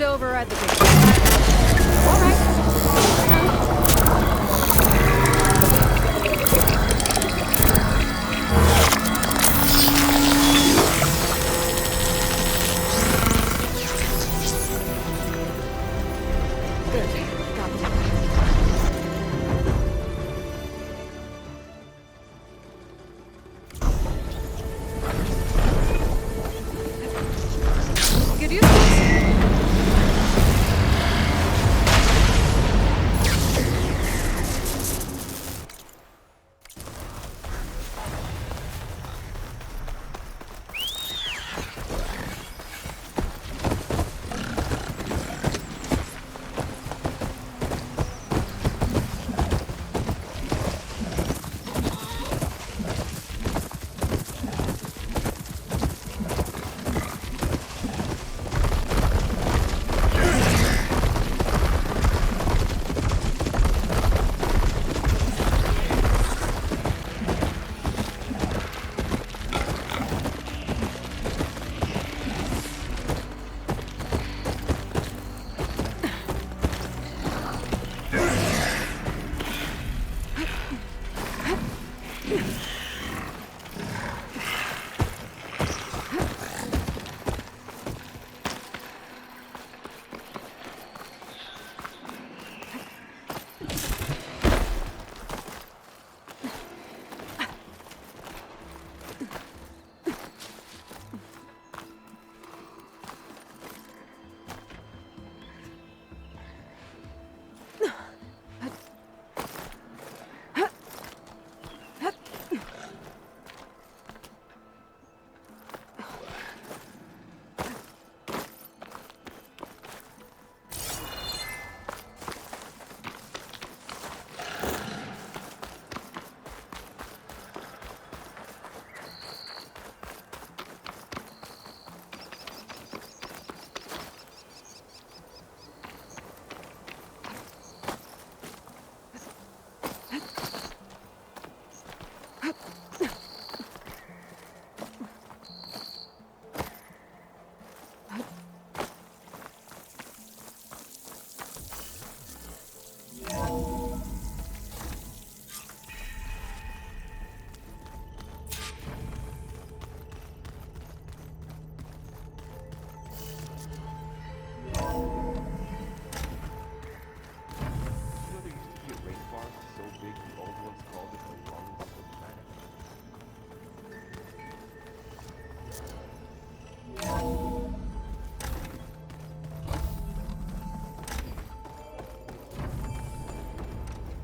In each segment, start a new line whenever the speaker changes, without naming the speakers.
over at the kitchen. All right. Good. Got it. Good use of this.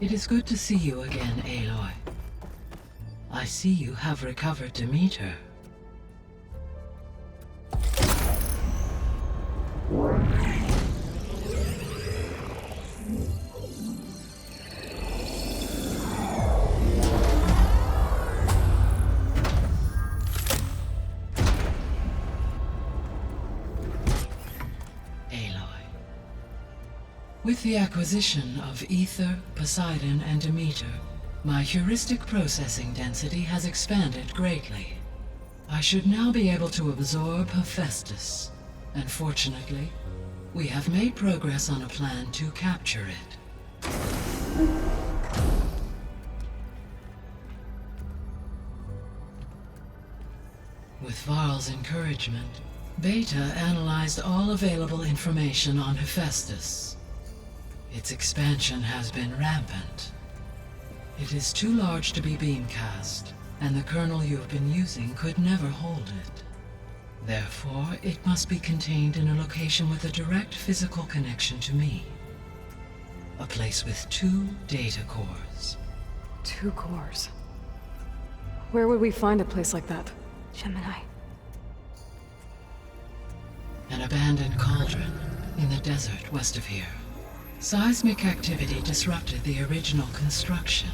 It is good to see you again, Aloy. I see you have recovered Demeter. With the acquisition of Ether, Poseidon, and Demeter, my heuristic processing density has expanded greatly. I should now be able to absorb Hephaestus, and fortunately, we have made progress on a plan to capture it. With Varl's encouragement, Beta analyzed all available information on Hephaestus. Its expansion has been rampant. It is too large to be beamcast, and the kernel you have been using could never hold it. Therefore, it must be contained in a location with a direct physical connection to me. A place with 2 data cores.
2 cores. Where would we find a place like that?
Gemini.
An abandoned cauldron in the desert west of here. Seismic activity disrupted the original construction.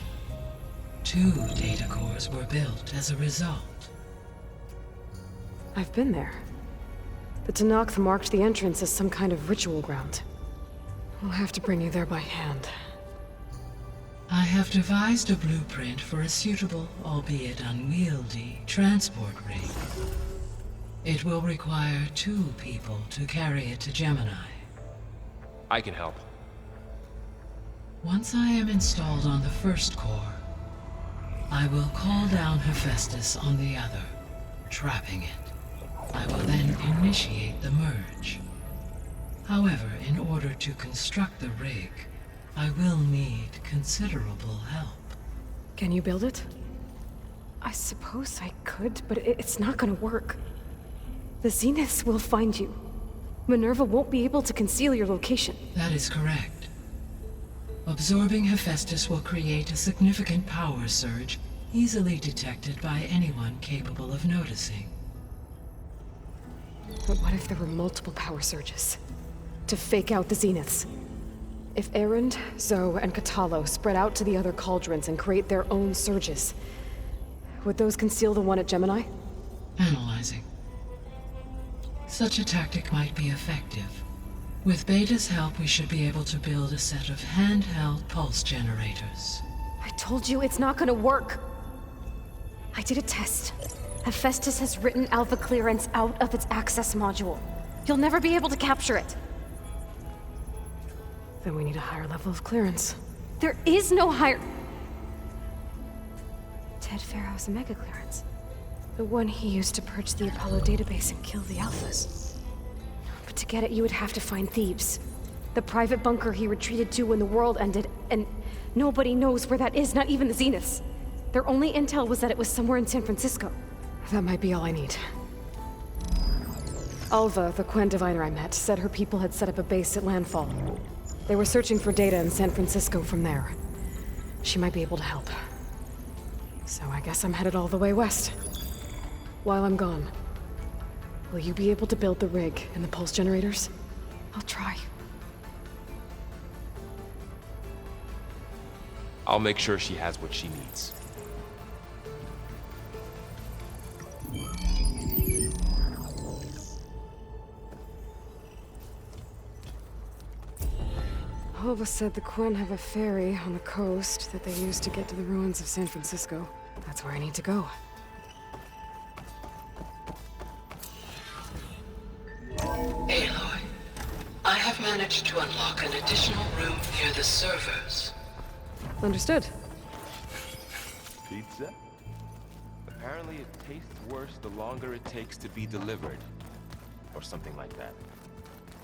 2 data cores were built as a result.
I've been there. The Tenakth marked the entrance as some kind of ritual ground. I'll have to bring you there by hand.
I have devised a blueprint for a suitable, albeit unwieldy, transport rig. It will require 2 people to carry it to Gemini.
I can help.
Once I am installed on the first core, I will call down Hephaestus on the other, trapping it. I will then initiate the merge. However, in order to construct the rig, I will need considerable help.
Can you build it? I suppose I could, but it's not gonna work. The Zeniths will find you. Minerva won't be able to conceal your location.
That is correct. Absorbing Hephaestus will create a significant power surge, easily detected by anyone capable of noticing.
But what if there were multiple power surges? To fake out the Zeniths? If Erend, Zoe, and Katalo spread out to the other cauldrons and create their own surges, would those conceal the one at Gemini?
Analyzing. Such a tactic might be effective. With Beta's help, we should be able to build a set of handheld pulse generators.
I told you it's not gonna work! I did a test. Hephaestus has written Alpha clearance out of its access module. You'll never be able to capture it. Then we need a higher level of clearance. There is no higher... Ted Farrow's mega clearance. The one he used to purge the Apollo database and kill the Alphas. But to get it, you would have to find Thebes. The private bunker he retreated to when the world ended, and nobody knows where that is, not even the Zeniths. Their only intel was that it was somewhere in San Francisco. That might be all I need. Alva, the Quen diviner I met, said her people had set up a base at Landfall. They were searching for data in San Francisco from there. She might be able to help. So I guess I'm headed all the way west. While I'm gone, will you be able to build the rig and the pulse generators? I'll try.
I'll make sure she has what she needs.
Alva said the Quen have a ferry on the coast that they use to get to the ruins of San Francisco. That's where I need to go.
Aloy, I have managed to unlock an additional room near the servers.
Understood.
Pizza? Apparently it tastes worse the longer it takes to be delivered. Or something like that.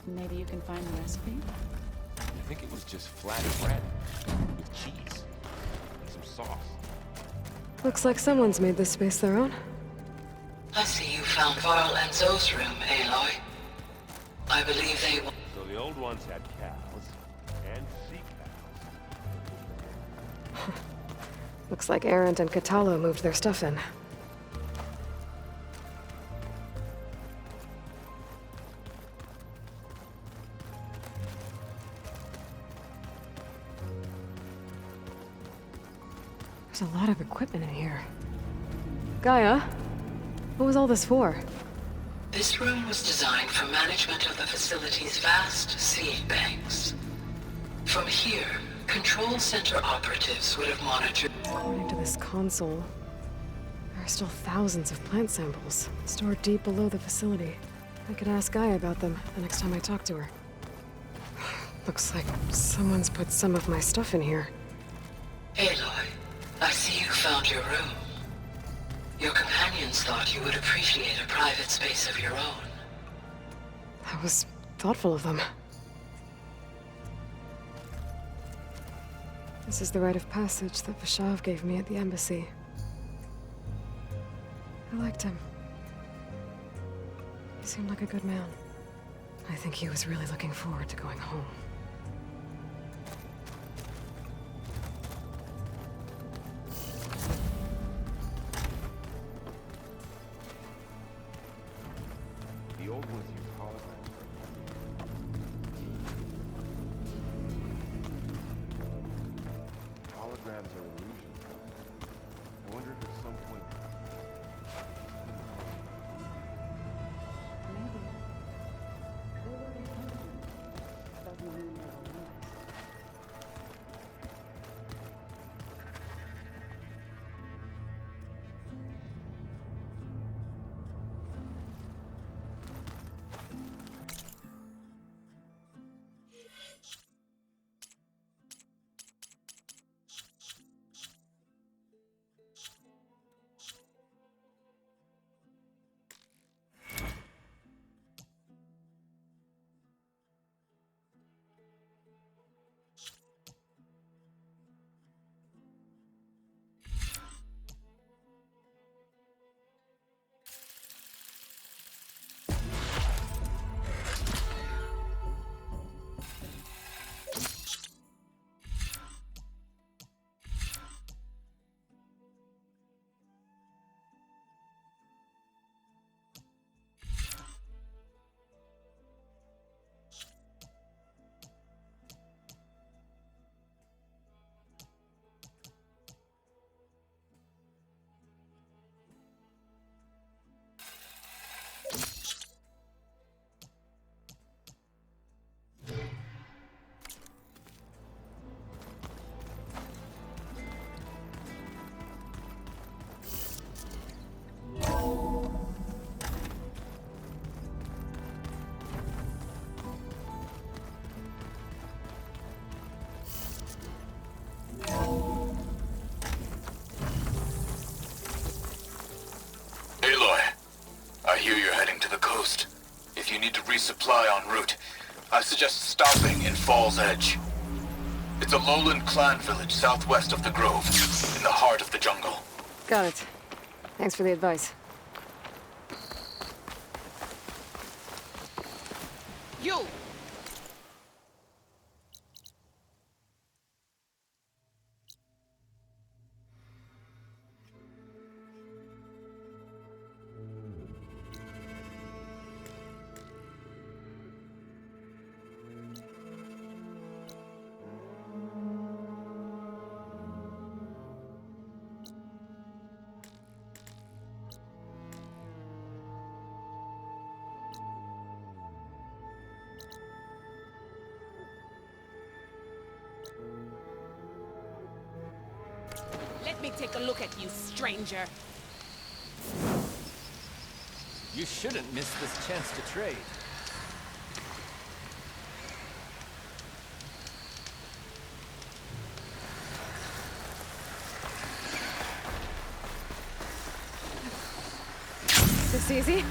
Maybe you can find the recipe?
I think it was just flat bread. With cheese. And some sauce.
Looks like someone's made this space their own.
I see you found Varl and Zoe's room, Aloy. I believe they will...
So the old ones had cows. And sea cows.
Looks like Erend and Katalo moved their stuff in. There's a lot of equipment in here. Gaia, what was all this for?
This room was designed for management of the facility's vast seed banks. From here, control center operatives would have monitored...
According to this console, there are still thousands of plant samples stored deep below the facility. I could ask Gaia about them the next time I talk to her. Looks like someone's put some of my stuff in here.
Aloy, I see you found your room. Your companions thought you would appreciate a private space of your own.
That was thoughtful of them. This is the rite of passage that Vashav gave me at the embassy. I liked him. He seemed like a good man. I think he was really looking forward to going home.
The old ones use holograms. Holograms are illusions. I wonder if at some point...
heading to the coast. If you need to resupply en route, I suggest stopping in Fall's Edge. It's a lowland clan village southwest of the Grove, in the heart of the jungle.
Got it. Thanks for the advice.
You! Let me take a look at you, stranger.
You shouldn't miss this chance to trade.
This easy?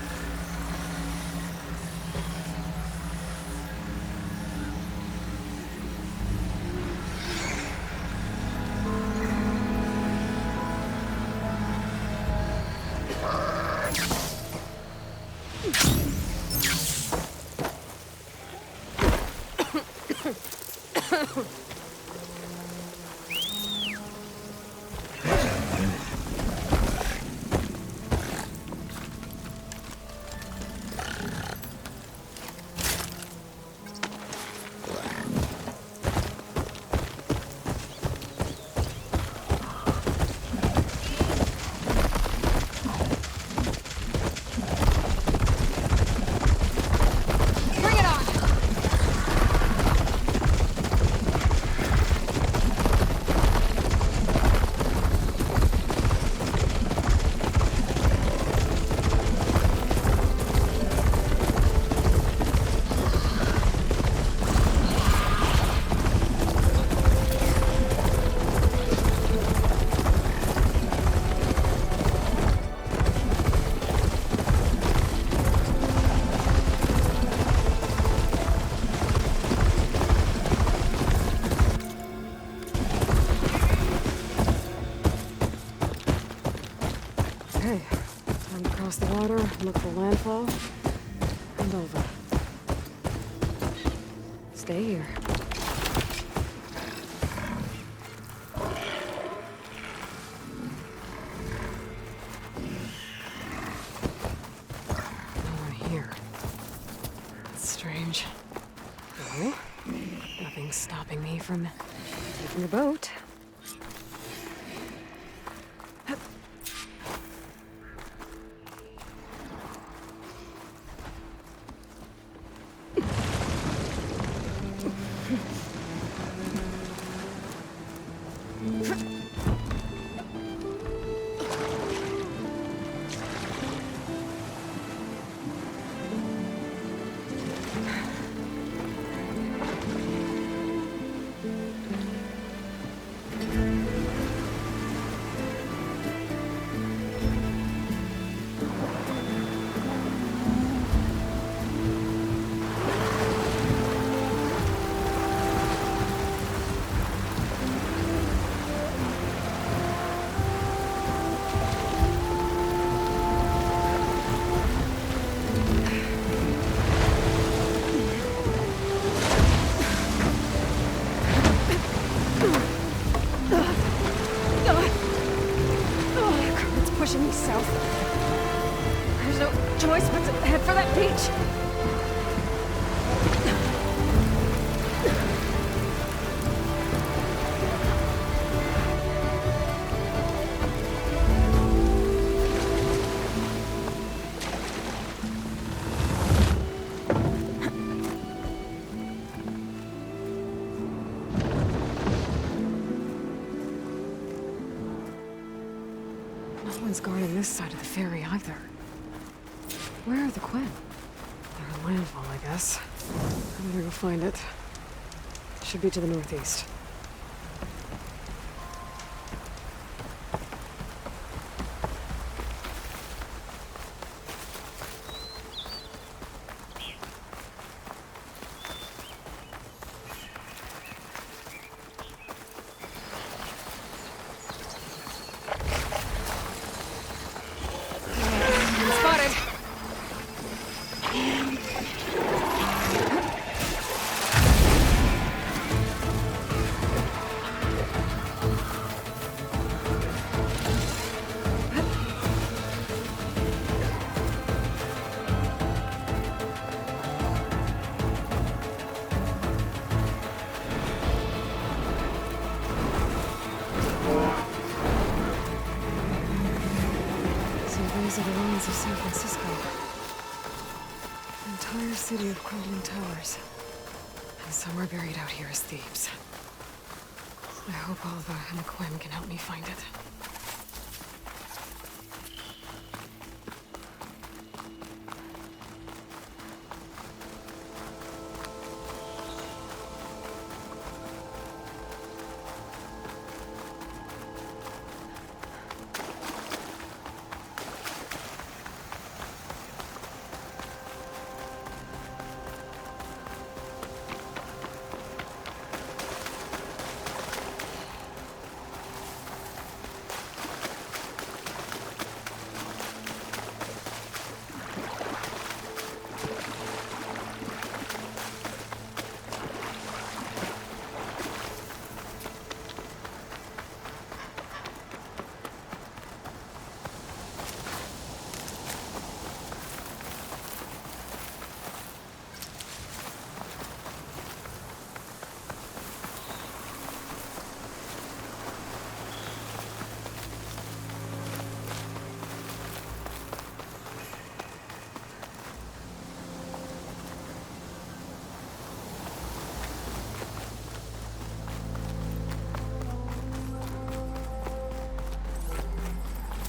Okay, time to cross the water, look for landfall, and over. Stay here. No one here. That's strange. No, nothing's stopping me from taking a boat. Pushing me south. There's no choice but to head for that beach. No one's guarding this side of the ferry either. Where are the Quen? They're a landfall, I guess. I'm gonna go find it. Should be to the northeast. entire city of crumbling towers. And somewhere buried out here is Thebes. I hope Alva and Quinn can help me find it.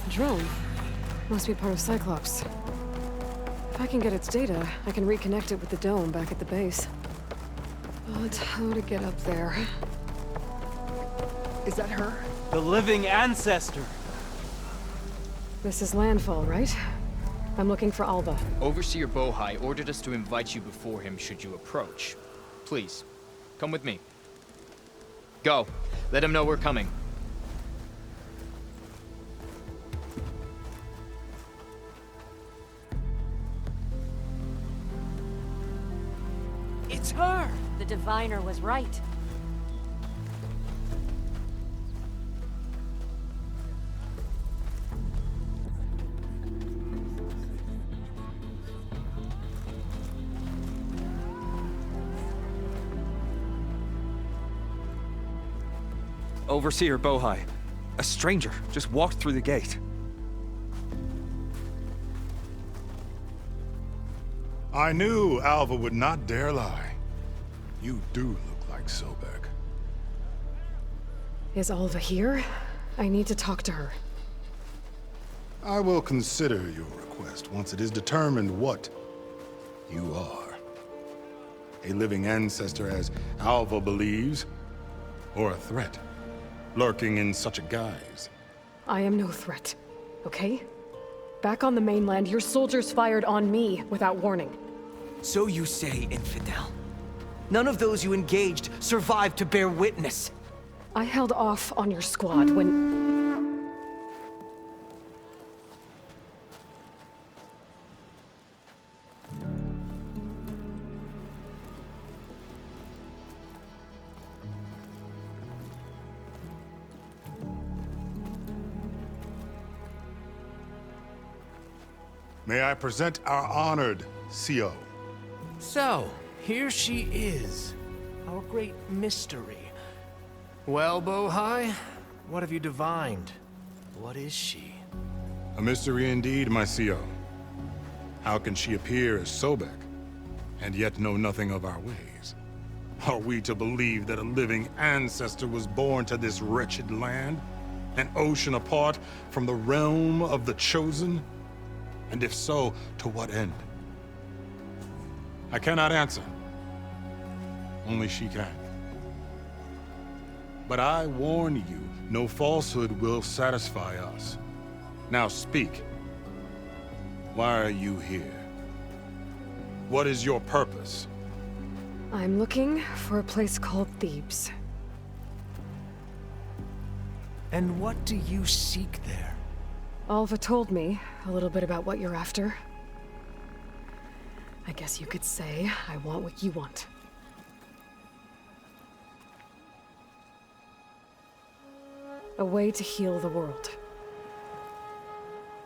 Drone. Must be part of Cyclops. If I can get its data, I can reconnect it with the dome back at the base. But how to get up there? Is that her?
The living ancestor!
This is Landfall, right? I'm looking for Alba.
Overseer Bohai ordered us to invite you before him should you approach. Please, come with me. Go. Let him know we're coming.
It's her!
The diviner was right.
Overseer Bohai. A stranger just walked through the gate.
I knew Alva would not dare lie. You do look like Sobek.
Is Alva here? I need to talk to her.
I will consider your request once it is determined what you are. A living ancestor, as Alva believes, or a threat, lurking in such a guise.
I am no threat, okay? Back on the mainland, your soldiers fired on me without warning.
So you say, infidel. None of those you engaged survived to bear witness.
I held off on your squad when...
May I present our honored CO.
So, here she is. Our great mystery. Well, Bohai, what have you divined? What is she?
A mystery indeed, my CO. How can she appear as Sobek, and yet know nothing of our ways? Are we to believe that a living ancestor was born to this wretched land? An ocean apart from the realm of the Chosen? And if so, to what end? I cannot answer. Only she can. But I warn you, no falsehood will satisfy us. Now speak. Why are you here? What is your purpose?
I'm looking for a place called Thebes.
And what do you seek there?
Alva told me a little bit about what you're after. I guess you could say I want what you want. A way to heal the world.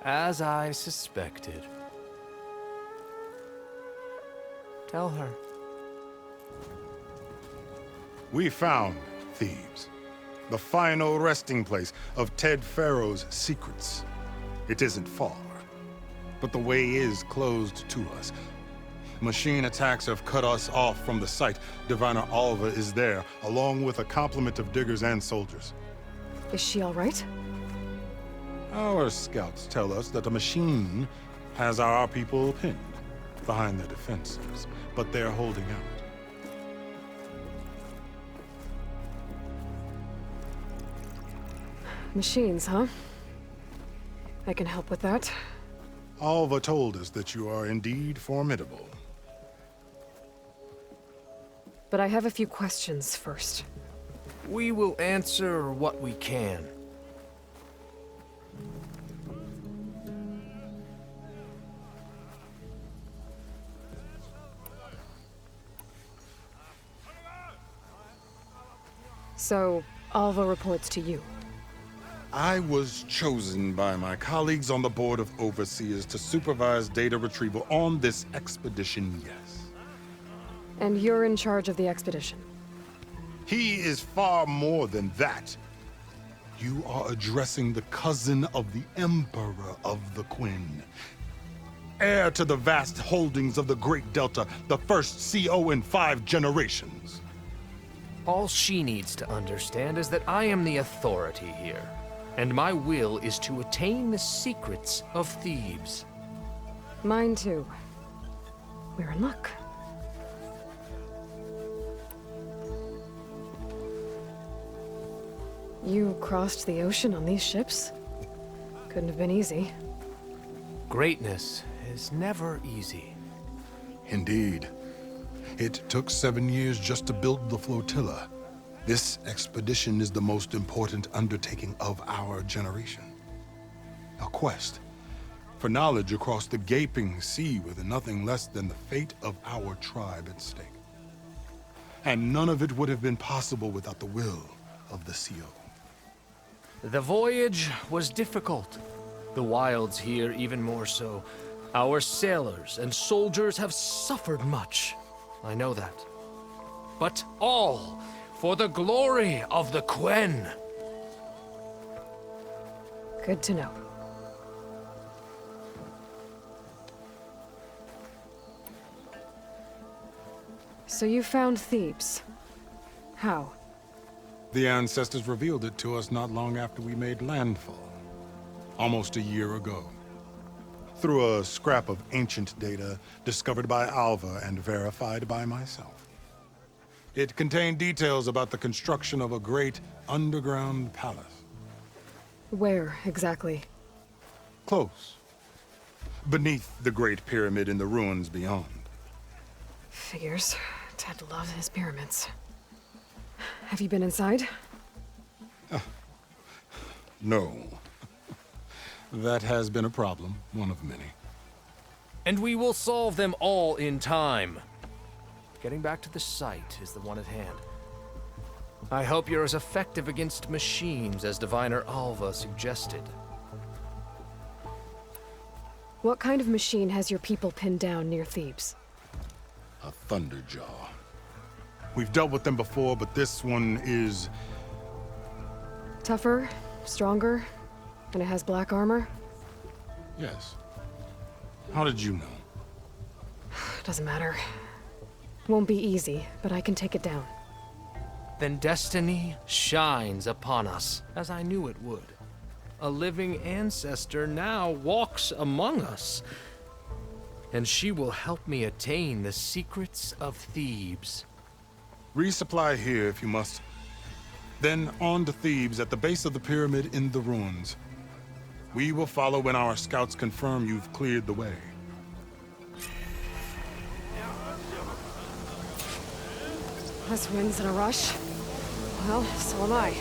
As I suspected. Tell her.
We found Thebes, the final resting place of Ted Pharaoh's secrets. It isn't far, but the way is closed to us. Machine attacks have cut us off from the site. Diviner Alva is there, along with a complement of diggers and soldiers.
Is she all right?
Our scouts tell us that the machine has our people pinned behind their defenses, but they're holding out.
Machines, huh? I can help with that.
Alva told us that you are indeed formidable.
But I have a few questions first.
We will answer what we can.
So, Alva reports to you.
I was chosen by my colleagues on the Board of Overseers to supervise data retrieval on this expedition, yes.
And you're in charge of the expedition?
He is far more than that. You are addressing the cousin of the Emperor of the Quen. Heir to the vast holdings of the Great Delta, the first CO in 5 generations.
All she needs to understand is that I am the authority here, and my will is to attain the secrets of Thebes.
Mine too. We're in luck. You crossed the ocean on these ships? Couldn't have been easy.
Greatness is never easy.
Indeed. It took 7 years just to build the flotilla. This expedition is the most important undertaking of our generation. A quest for knowledge across the gaping sea with nothing less than the fate of our tribe at stake. And none of it would have been possible without the will of the CO.
The voyage was difficult. The wilds here even more so. Our sailors and soldiers have suffered much. I know that. But all for the glory of the Quen.
Good to know. So you found Thebes. How?
The ancestors revealed it to us not long after we made landfall. Almost a year ago. Through a scrap of ancient data discovered by Alva and verified by myself. It contained details about the construction of a great underground palace.
Where, exactly?
Close. Beneath the Great Pyramid in the ruins beyond.
Figures. Ted loves his pyramids. Have you been inside?
No. That has been a problem, one of many.
And we will solve them all in time. Getting back to the site is the one at hand. I hope you're as effective against machines as Diviner Alva suggested.
What kind of machine has your people pinned down near Thebes?
A Thunderjaw. We've dealt with them before, but this one is...
Tougher, stronger, and it has black armor?
Yes. How did you know?
Doesn't matter. Won't be easy, but I can take it down.
Then destiny shines upon us, as I knew it would. A living ancestor now walks among us. And she will help me attain the secrets of Thebes.
Resupply here if you must. Then on to Thebes at the base of the pyramid in the ruins. We will follow when our scouts confirm you've cleared the way.
This wind's in a rush. Well, so am I.